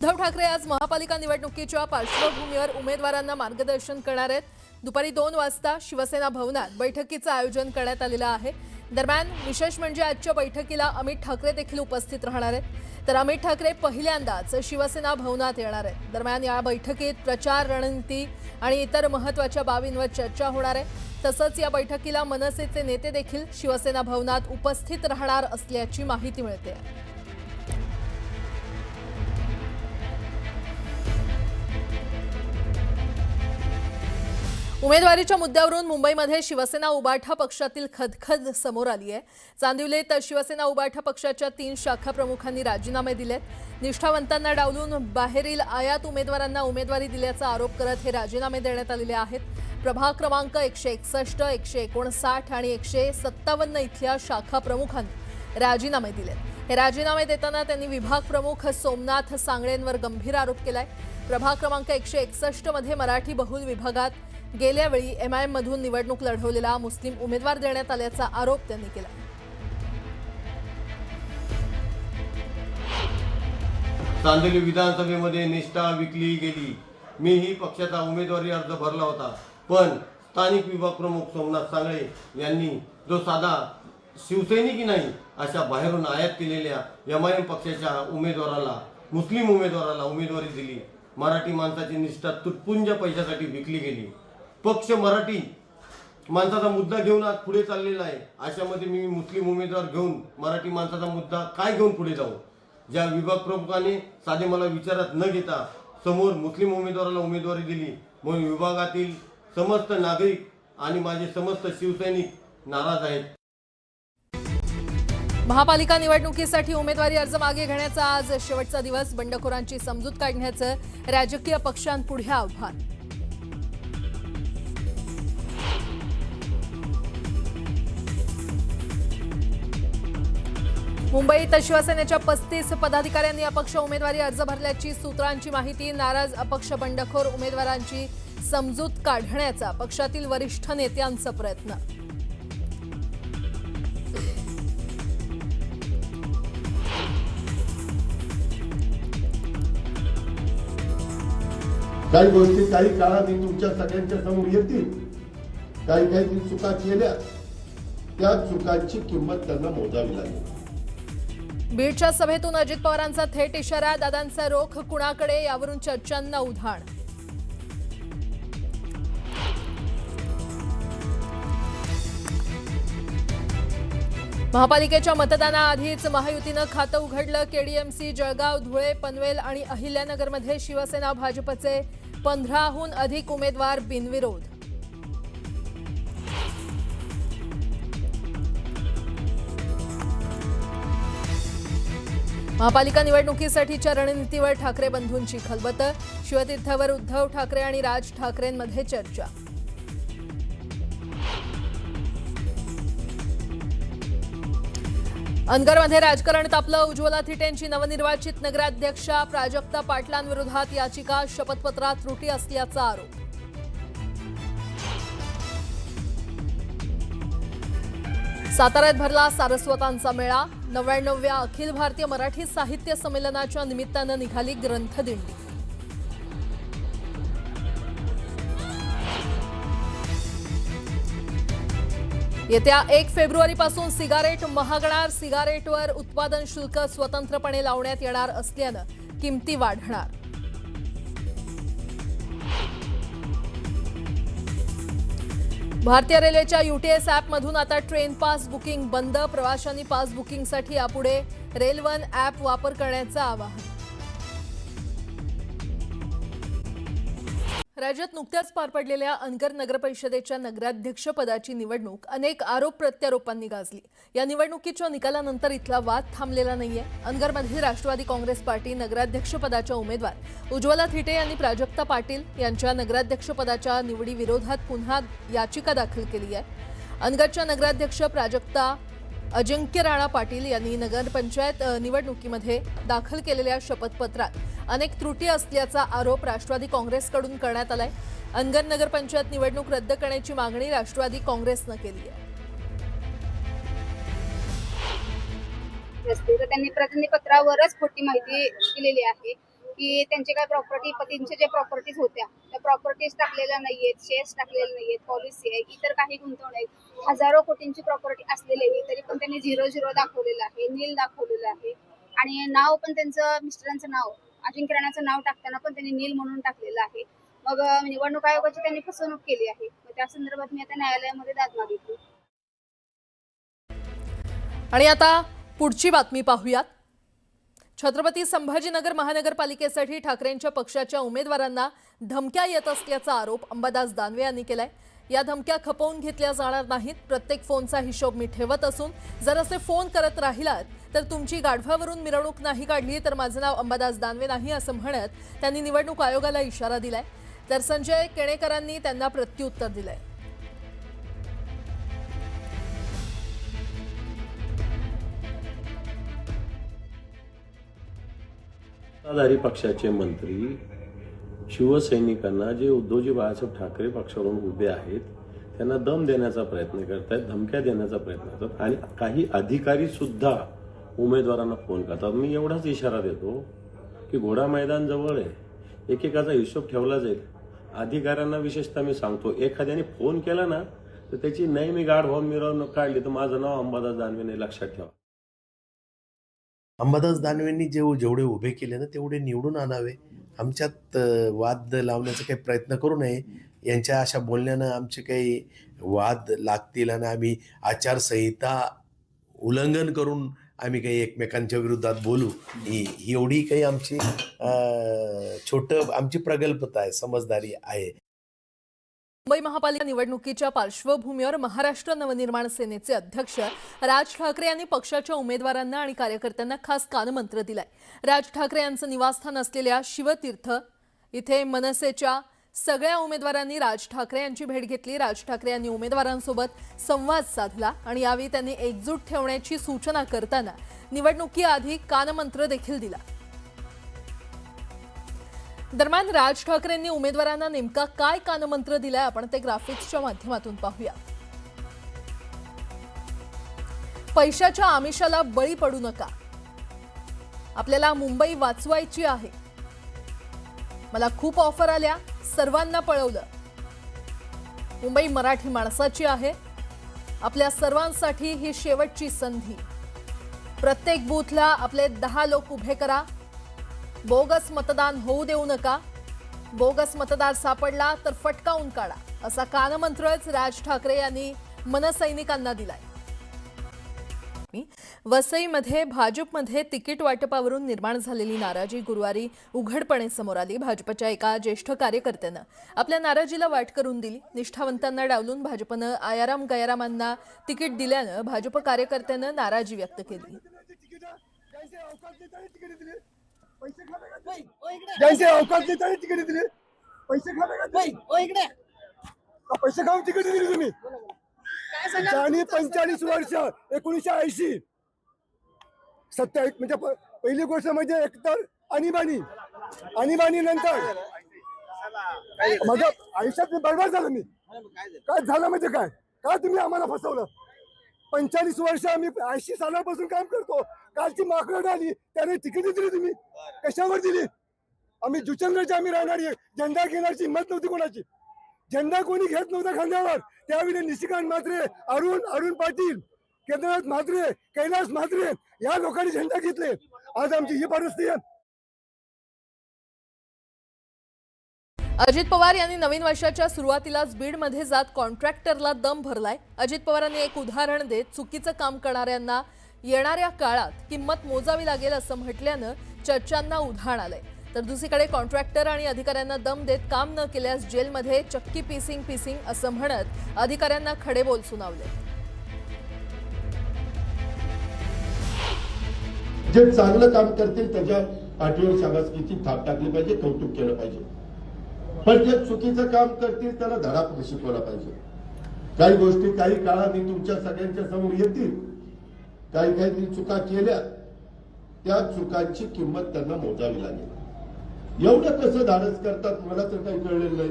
उद्धव ठाकरे आज महापालिका निवडणुकीच्या पार्श्वभूमीवर उमेदवारांना मार्गदर्शन करणार आहेत। दुपारी 2 वाजता शिवसेना भवनात बैठकीचं आयोजन करण्यात आलेलं आहे। दरम्यान विशेष म्हणजे आजच्या बैठकीला अमित ठाकरे देखील उपस्थित राहणार आहेत। तर अमित ठाकरे पहिल्यांदाच शिवसेना भवनात येणार आहेत। दरम्यान या बैठकीत प्रचार रणनीती आणि इतर महत्त्वाच्या बाबींवर चर्चा होणार आहे। तसंच या बैठकीला मनसेचे नेते देखील शिवसेना भवनात उपस्थित राहणार असल्याची माहिती मिळते। उमेदवारीच्या मुद्द्यावरून मुंबईमध्ये शिवसेना उबाठा पक्षातील खदखद समोर आली आहे। चांदिवलीत शिवसेना उबाठा पक्षाच्या 3 शाखा प्रमुखांनी राजीनामे दिलेत। निष्ठावंतांना डावलून बाहेरील आयात उमेदवारांना उमेदवारी दिल्याचा आरोप करत हे राजीनामे देण्यात आलेले आहेत। प्रभाग क्रमांक 161, 159 आणि 157 इथल्या शाखा प्रमुखांनी राजीनामे दिलेत। हे राजीनामे देताना त्यांनी विभाग प्रमुख सोमनाथ सांगळेंवर गंभीर आरोप केलाय। प्रभाग क्रमांक 161 मध्ये मराठी बहुल विभागात गेल्या वेळी एमआयएम मधून निवडणूक लढवलेला मुस्लिम उमेदवार देण्यात आल्याचा आरोप त्यांनी केला। चांदिवली विधानसभेमध्ये निष्ठा विकली गेली। मीही पक्षाचा उमेदवारी अर्ज भरला होता, पण स्थानिक विभाग प्रमुख सोमनाथ सांगळे यांनी जो साधा शिवसैनिकी नाही अशा बाहेरून आयात केलेल्या एमआयएम पक्षाच्या उमेदवाराला, मुस्लिम उमेदवाराला उमेदवारी दिली। मराठी माणसाची निष्ठा तुटपुंज पैशासाठी विकली गेली। पक्ष मराठी माणसाचा मुद्दा घेऊन आज पुढे चाललेला आहे। अशामध्ये मी मुस्लिम उमेदवार घेऊन मराठी माणसाचा मुद्दा काय घेऊन पुढे जाऊ? ज्या विभाग प्रमुखाने साधे मला विचारात न घेता समोर मुस्लिम उमेदवाराला उमेदवारी दिली, म्हणून विभागातील समस्त नागरिक आणि माझे समस्त शिवसैनिक नाराज आहेत। महापालिका निवडणुकीसाठी उमेदवारी अर्ज मागे घेण्याचा आज शेवटचा दिवस। बंडखोरांची समजूत काढण्याचं राजकीय पक्षांपुढे आव्हान। मुंबईत शिवसेनेच्या 35 पदाधिकाऱ्यांनी अपक्ष उमेदवारी अर्ज भरल्याची सूत्रांची माहिती। नाराज अपक्ष बंडखोर उमेदवारांची समजूत काढण्याचा पक्षातील वरिष्ठ नेत्यांचा प्रयत्न। काही गोष्टी काही काळाने तुमच्या सगळ्यांच्या समोर येतील। काही चुका केल्या, त्या चुकांची किंमत त्यांना मोजावी लागेल। बीडच्या सभेतून अजित पवारांचा थेट इशारा। दादांचा रोख कुणाकडे यावरून चर्चांना उधाण। महापालिकेच्या मतदानाआधीच महायुतीनं खातं उघडलं। केडीएमसी, जळगाव, धुळे, पनवेल आणि अहिल्यानगरमध्ये शिवसेना भाजपचे 15हून अधिक उमेदवार बिनविरोध। महापालिका निवडणुकीसाठीच्या रणनीतीवर ठाकरे बंधूंची खलबत। शिवतीर्थावर उद्धव ठाकरे आणि राज ठाकरेंमध्ये चर्चा। अनगरमध्ये राजकारण तापलं। उज्ज्वला थिटेंची नवनिर्वाचित नगराध्यक्षा प्राजक्ता पाटलांविरोधात याचिका। शपथपत्रात त्रुटी असल्याचा आरोप। साताऱ्यात भरला सारस्वतांचा मेळा। 99व्या अखिल भारतीय मराठी साहित्य संमेलनाच्या निमित्तानं निघाली ग्रंथदिंडी। येत्या 1 फेब्रुवारीपासून सिगारेट महागणार। सिगारेटवर उत्पादन शुल्क स्वतंत्रपणे लावण्यात येणार असल्यानं किमती वाढणार। भारतीय रेल्वेच्या यूटीएस ॲपमधून आता ट्रेन पास बुकिंग बंद। प्रवाशांनी पास बुकिंगसाठी यापुढे रेल1 ॲप वापर करण्याचं आवाहन। राज्यात नुकत्याच पार पडलेल्या अनगर नगरपरिषदेच्या नगराध्यक्षपदाची निवडणूक अनेक आरोप प्रत्यारोपांनी गाजली। या निवडणुकीच्या निकालानंतर इथला वाद थांबलेला नाहीये। अनगरमध्ये राष्ट्रवादी काँग्रेस पार्टी नगराध्यक्षपदाच्या उमेदवार उज्ज्वला थिटे यांनी प्राजक्ता पाटील यांच्या नगराध्यक्षपदाच्या निवडीविरोधात पुन्हा याचिका दाखल केली आहे। अनगरच्या नगराध्यक्ष प्राजक्ता अजिंक्य राणा पाटील यांनी नगरपंचायत निवडणुकीमध्ये दाखल केलेल्या शपथपत्रात अनेक त्रुटी असल्याचा आरोप राष्ट्रवादी काँग्रेसकडून करण्यात आलाय। अनगर नगरपंचायत निवडणूक रद्द करण्याची मागणी राष्ट्रवादी काँग्रेसनं केली आहे। त्यांनी प्रतिज्ञापत्रावरच खोटी माहिती दिलेली आहे की त्यांचे काय प्रॉपर्टी, पतींचे जे प्रॉपर्टीज होत्या त्या प्रॉपर्टीज टाकलेल्या नाहीयेत, शेअर्स टाकलेले नाहीयेत, पॉलिसी आहे, इतर काही गुंतवणूक आहेत, हजारो कोटींची प्रॉपर्टी असलेली आहे, तरी पण त्यांनी 0-0 दाखवलेलं आहे, नील दाखवलेलं आहे. आणि नाव पण त्यांचं, मिस्टरांचं नाव, अजिंक्य राणाचं नाव टाकताना पण त्यांनी नील म्हणून टाकलेलं आहे. मग निवडणूक आयोगाची त्यांनी फसवणूक केली आहे. मग त्या संदर्भात मी आता न्यायालयामध्ये दाद मागितली. आणि आता पुढची बातमी पाहूयात. छत्रपती संभाजीनगर महानगरपालिकेसाठी ठाकरेंच्या पक्षाच्या उमेदवारांना धमक्या येत असल्याचा आरोप अंबादास दानवे यांनी केलाय. या धमक्या खपवून घेतल्या जाणार नाहीत. प्रत्येक फोनचा हिशोब मी ठेवत असून जर असे फोन करत राहिलात तर तुमची गाढवावरून मिरवणूक नाही काढली तर माझं नाव अंबादास दानवे नाही असं म्हणत त्यांनी निवडणूक आयोगाला इशारा दिलाय. तर संजय केणेकरांनी त्यांना प्रत्युत्तर दिलंय. सत्ताधारी पक्षाचे मंत्री शिवसैनिकांना जे उद्धवजी बाळासाहेब ठाकरे पक्षावरून उभे आहेत त्यांना दम देण्याचा प्रयत्न करतायत, धमक्या देण्याचा प्रयत्न करतात आणि काही अधिकारी सुद्धा उमेदवारांना फोन करतात. मी एवढाच इशारा देतो की घोडा मैदान जवळ आहे, एकेकाचा हिशोब ठेवला जाईल. अधिकाऱ्यांना विशेषतः मी सांगतो, एखाद्याने फोन केला ना तर त्याची नाही मी गाढ होऊन मिरवणूक काढली तर माझं नाव अंबादास दानवे नाही, लक्षात ठेवा. अंबादास दानवेंनी जेवढे उभे केले ना तेवढे निवडून आणावे. आमच्यात वाद लावण्याचा काही प्रयत्न करू नये. यांच्या अशा बोलण्यानं आमचे काही वाद लागतील आणि आम्ही आचारसंहिता उल्लंघन करून आम्ही काही एकमेकांच्या विरोधात बोलू, ही एवढी काही आमची आमची प्रगल्भता आहे, समजदारी आहे. मुंबई महापालिका निवडणुकीच्या पार्श्वभूमीवर महाराष्ट्र नवनिर्माण सेनेचे अध्यक्ष राज ठाकरे यांनी पक्षाच्या उमेदवारांना आणि कार्यकर्त्यांना खास कानमंत्र दिलाय. राज ठाकरे यांचं निवासस्थान असलेल्या शिवतीर्थ इथे मनसेच्या सगळ्या उमेदवारांनी राज ठाकरे यांची भेट घेतली. राज ठाकरे यांनी उमेदवारांसोबत संवाद साधला आणि यावेळी त्यांनी एकजूट ठेवण्याची सूचना करताना निवडणुकीआधी कानमंत्र देखील दिला. दरम्यान राज ठाकरेंनी उमेदवारांना नेमका काय कानमंत्र दिलाय आपण ते ग्राफिक्सच्या माध्यमातून पाहूया. पैशाच्या आमिषाला बळी पडू नका. आपल्याला मुंबई वाचवायची आहे. मला खूप ऑफर आल्या, सर्वांना पळवलं. मुंबई मराठी माणसाची आहे. आपल्या सर्वांसाठी ही शेवटची संधी. प्रत्येक बूथला आपले 10 लोक उभे करा. बोगस मतदान होऊ देऊ नका. बोगस मतदार सापडला तर फटकावून काढा, असा कानमंत्रच राज ठाकरे यांनी मनसैनिकांना दिलाय. वसईमध्ये भाजपमध्ये तिकीट वाटपावरून निर्माण झालेली नाराजी गुरुवारी उघडपणे समोर आली. भाजपच्या एका ज्येष्ठ कार्यकर्त्यानं आपल्या नाराजीला वाट करून दिली. निष्ठावंतांना डावलून भाजपनं आयाराम गयारामांना तिकीट दिल्यानं भाजप कार्यकर्त्यानं नाराजी व्यक्त केली. जैसे अवकाश देताना तिकीट दिली, पैसे पैसे खाऊन तिकीट दिली तुम्ही. आणि 45 वर्ष 1980 27 म्हणजे पहिली गोष्ट म्हणजे एकतर आणीबाणी नंतर माझ्या आयुष्यात बरबाद झालं. मी काय झालं म्हणजे काय तुम्ही आम्हाला फसवलं. 45 वर्ष आम्ही 80 सालापासून काम करतो. कालची माकडं आली त्याने तिकीट दिली तुम्ही, कशावर दिली? आम्ही जुचंद्रचे आम्ही राहणारी, झेंडा घेण्याची हिंमत नव्हती कोणाची. झेंडा कोणी घेत नव्हता खांद्यावर. त्यावेळी निशिकांत म्हात्रे, अरुण पाटील, केदारनाथ म्हात्रे, कैलास म्हात्रे या लोकांनी झेंडा घेतले. आज आमची ही परिस्थिती आहे. अजित पवार यांनी नवीन वर्षाच्या सुरुवातीलाच बीडमध्ये जात कॉन्ट्रॅक्टरला दम भरलाय. अजित पवारांनी एक उदाहरण देत चुकीचं काम करणाऱ्यांना येणाऱ्या काळात किंमत मोजावी लागेल असं म्हटल्यानं चर्चांना उधाण आलंय. तर दुसरीकडे कॉन्ट्रॅक्टर आणि अधिकाऱ्यांना दम देत काम न केल्यास जेलमध्ये चक्की पीसिंग असं म्हणत अधिकाऱ्यांना खडेबोल सुनावले. जे चांगलं काम करतील त्याच्या पाठीवर शाबासकीची थाप टाकली पाहिजे, कौतुक केलं पाहिजे. पण जे चुकीचं काम करतील त्याला धडा शिकवला पाहिजे. काही गोष्टी काही काळाने तुमच्या सगळ्यांच्या समोर येतील. काही चुका केल्या, त्या चुकांची किंमत त्यांना मोजावी लागेल. एवढं कसं धाडस करतात मला तर काही कळलेलं नाही.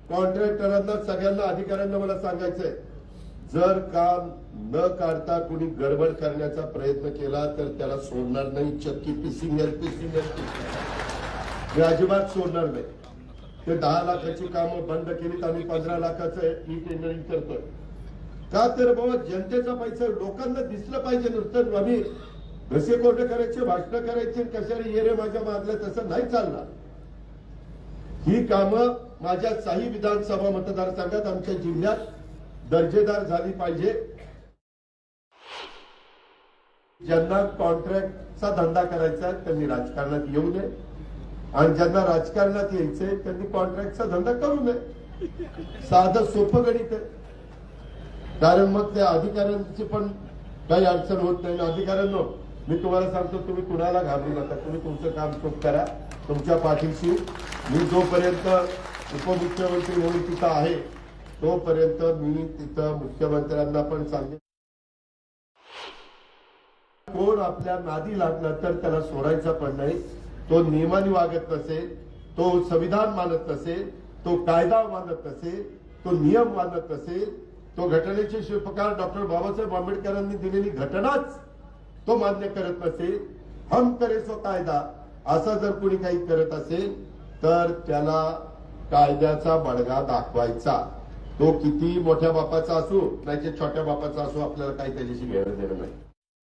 कॉन्ट्रॅक्टरांना सगळ्यांना अधिकाऱ्यांना मला सांगायचंय, मी काम न काढता कोणी गडबड करण्याचा प्रयत्न केला तर त्याला सोडणार नाही. चक्की पिसिंग मी अजिबात सोडणार नाही. ते 10 लाखाची कामं बंद केलीत, आम्ही 15 लाखाचं ई टेंडरिंग करतोय. का तर बाबा जनतेचा पैसा लोकांना दिसलं पाहिजे. नुसतं आम्ही घसे कोरडे करायचे, भाषण करायचे, कशाला ये रे माझ्या मागलं, तसं नाही चालणार. ही कामं माझ्या 6 विधानसभा मतदारसंघात आमच्या जिल्ह्यात दर्जेदार झाली पाहिजे. ज्यांना कॉन्ट्रॅक्टचा धंदा करायचा आहे त्यांनी राजकारणात येऊ नये, आणि ज्यांना राजकारणात यायचंय त्यांनी कॉन्ट्रॅक्टचा धंदा करू नये. साधं सोपं गणित आहे. कारण मग त्या अधिकाऱ्यांची पण काही अडचण होत नाही. अधिकाऱ्यांनो, मी तुम्हाला सांगतो, तुम्ही कुणाला घाबरू नका. तुम्ही तुमचं काम चूक करा, तुमच्या पाठीशी मी जोपर्यंत उपमुख्यमंत्री म्हणून तिथं आहे तोपर्यंत मी तिथं मुख्यमंत्र्यांना पण सांगेन. कोण आपल्या नादी लागला तर त्याला सोडायचा पण नाही. तो नियमाने वागत नसेल, तो संविधान मानत नसेल, तो कायदा मानत नसेल, तो नियम मानत नसेल, तो घटनेचे शिल्पकार डॉक्टर बाबासाहेब आंबेडकरांनी दिलेली घटनाच तो मान्य करत नसेल, हम करे सो कायदा असं जर कोणी काही करत असेल तर त्याला कायद्याचा बडगा दाखवायचा. तो किती मोठ्या बापाचा असो नाही छोट्या बापाचा असो, आपल्याला काही त्याच्याशी घेणं देणं नाही.